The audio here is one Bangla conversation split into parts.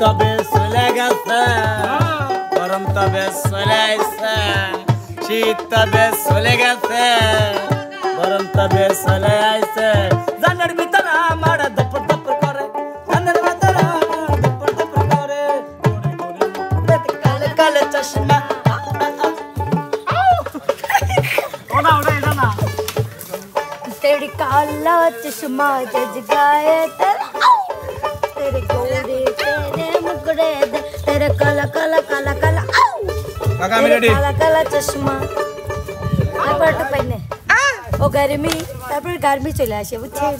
তবে চলে গেছে, গরম তবে চলে আইছে, শীত তবে চলে গেছে, গরম তবে চলে আইছে। জানের ভিতরে আমার দপর দপর করে, জানের ভিতরে আমার দপর দপর করে, কালে কালে চশমা। ওটা ওটা এটা না। तेरी काला चश्मा जगाए तेरे गोरे तेरे मुकड़े दे तेरे काला काला काला काला काला काला चश्मा তারপর পাইনে ও গরমি তারপর গরমি চলে আসে বুঝছেন।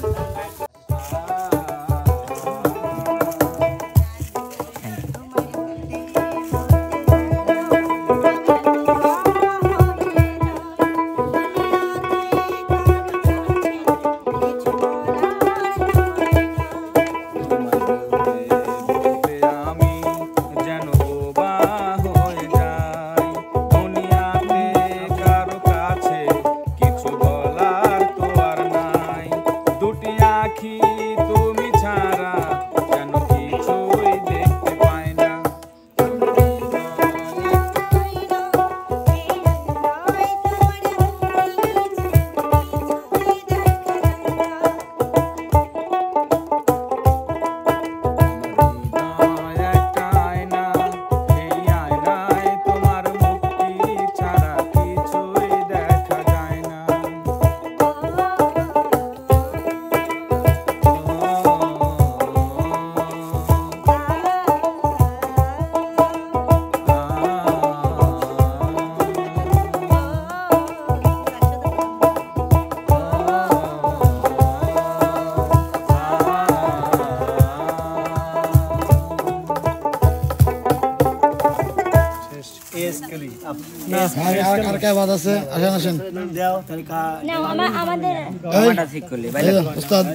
আর কে বাদ আছে? আসেন আসেন দাও তরিকা না আমাদের আমারটা ঠিক করলি ভাই। ওস্তাদ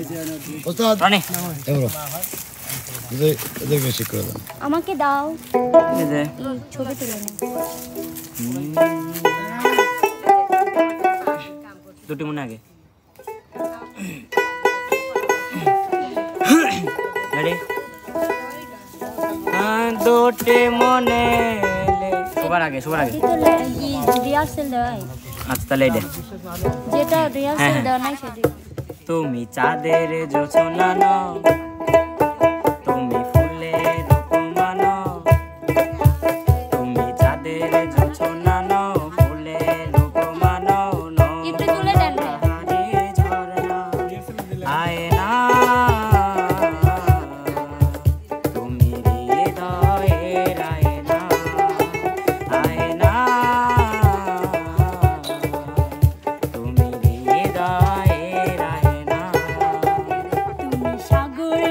ওস্তাদ রানী এবারে এদের ঠিক করে দেন। আমাকে দাও এই যে ছবি তুলে নাও। দুটি মনে আগে রেডি দুটি মনে সবার আগে সবার আগে রিহার্সেল দেয়। আচ্ছা তাহলে এটা যেটা রিহার্সেল দেওয়া নাই সেটা তুমি চাঁদের জোছনা নও, তুমি ফুলের উপমা নও, তুমি চাঁদের জোছনা নও, ফুলের উপমা নও, একটু তুলে দেন না। হারিয়ে ঝরনা আয়না, তুমি হৃদয়ের আয়না, আয়না, তুমি হৃদয়ের আয়না। তুমি সাগরে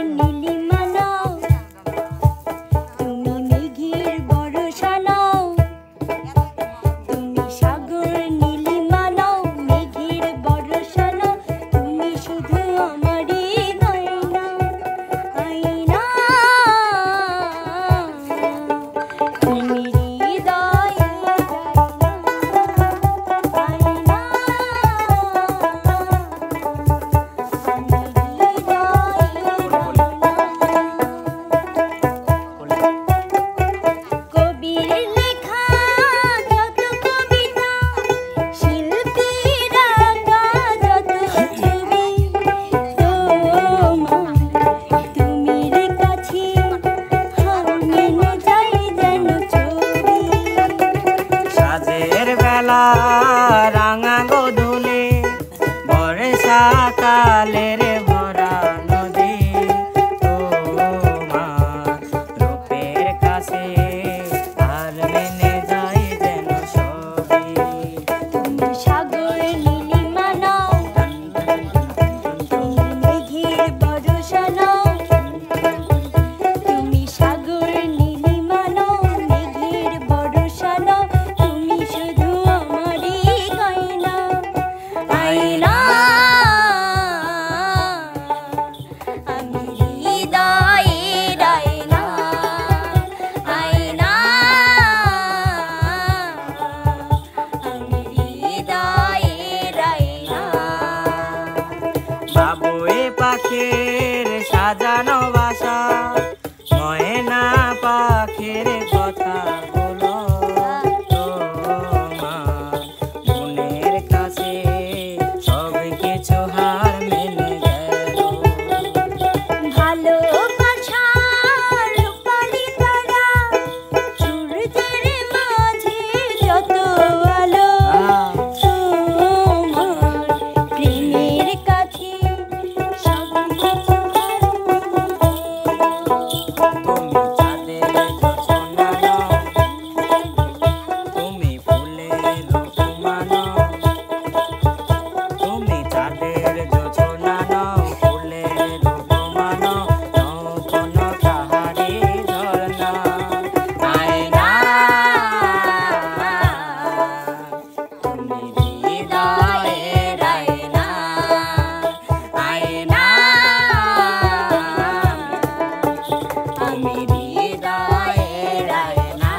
তুমি হৃদয়ের আয়না,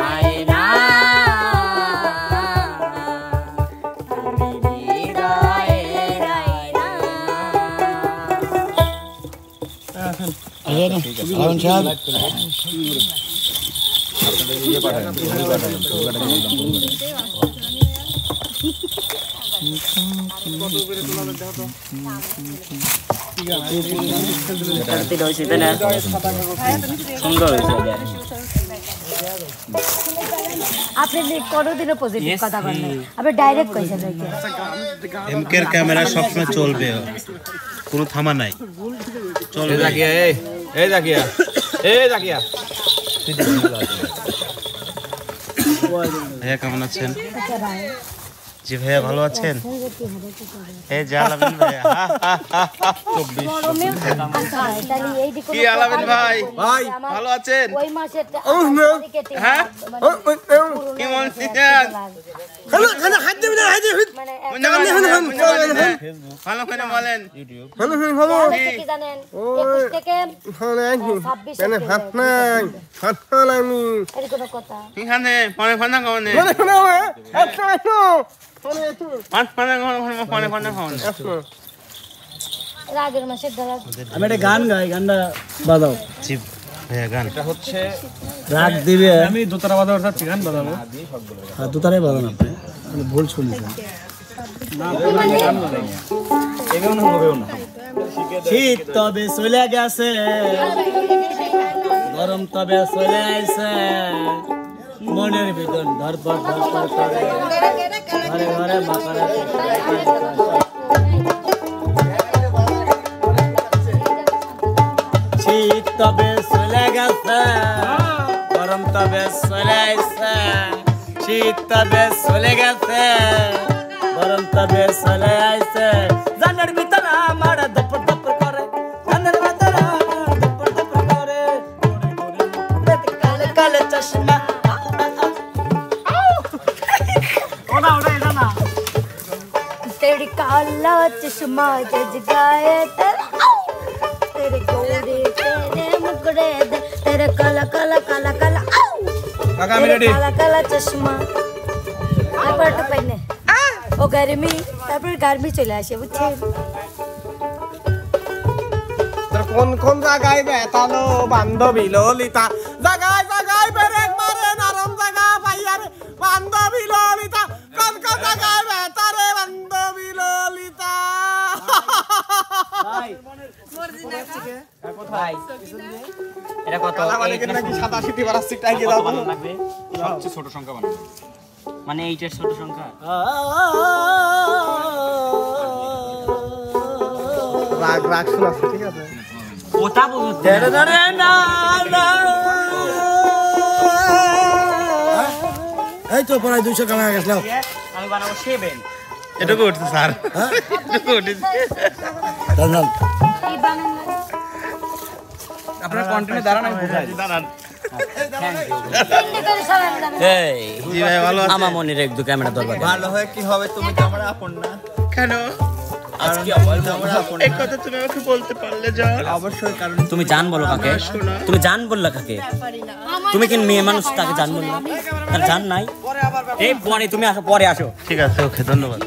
আয়না, তুমি হৃদয়ের আয়না। আলামিন সাহেব সুন্দর হয়েছে। আপনি কোনোদিনও পজিটিভ কথা বলেন, আপনি ডাইরেক্ট কইছেন। এমকের ক্যামেরা সবসময় চলবে, কোনো থামা নাই, চলবে। এই জাকিয়া ভাইয়া কেমন আছেন? জি ভাইয়া ভালো আছেন? এই যে আলামিন ভাইয়া, কি আলামিন ভাই ভালো আছেন? ওই মাসে হ্যাঁ কি বলছেন? ভালো করে বলেন। কি জানেন 21 থেকে 26 এর কোনো কথা এখানে ফোনে ফোনে কমনে রাগের মাসের দ্বারা আমি একটা গান গাই, গানটা বাজাও। জি ভাইয়া গান হচ্ছে রাগ দিবে, আমি দোতারা বাজার চাচ্ছি, গান বাজাবো। হ্যাঁ দুটারে বাজান, আপনি ভুল শুনেছেন। শীত তবে চলে গেছে, গরম তবে চলে আইছে, মনের ভিতর ধরপড় ধরপড় করে, ঘরে ঘরে মাকারা। শীত তবে চলে গেছে, গরম তবে চলে আইছে, শীত তবে চলে গেছে, গরম তবে চলে আইছে, জানের ভিতরে আমার দপর দপর করে, জানের ভিতরে আমার দপর দপর করে, কালে কালে চশমা। ওটা ওটা এটা না, तेरी काला चश्मा जगाए तेरे गोरे तेरे मुकड़े दे तेरे काला काला काला काला কাকা আমি রেডি। काला काला चश्मा তারপর তো পাইনে ও গরমি, তারপর গরমি চলে আসে বুঝছেন। কোন কোন জায়গায় বেতালো বান্ধবী ললিতা, জায়গায় জায়গায় ব্রেক মারে নরম জায়গা পাইয়ার বান্ধবী ললিতা, কোন কোন জায়গায় বেতারে বান্ধবী ললিতা। এটা কত? সাদা সিটি বাড়াচ্ছি টাইকে দাও সবচেয়ে ছোট সংখ্যা বানাবো, মানে এইটার ছোট সংখ্যা। রাগ রাগ শোনাচ্ছি, ঠিক আছে? ওটা বুঝতে না না। এই তো প্রায় 200 কামাই গেছে। আমি বানাবো 7। এটুকু উঠছে স্যার, এটুকু উঠেছে। এই বানান আপনার কন্টিনিউ দাঁড়ান, আমি বুঝাই। দাঁড়ান। হিন্দি করে সালাম জানান। এই জি ভাই ভালো আছেন? আমার মনে রেখ দু ক্যামেরা দরবার। ভালো হয় কি হবে, তুমি তো আমার আপন না। কেন আজকে এই কথা তুমি আমাকে বলতে পারলে যাও? অবশ্যই, কারণ তুমি জান বলো কাকে? তুমি জান বললা কাকে? তুমি কি মেয়ে মানুষ, তাকে জান বললা? তার জান নাই? এই পরে তুমি আসো, পরে আসো। ঠিক আছে, ওকে, ধন্যবাদ।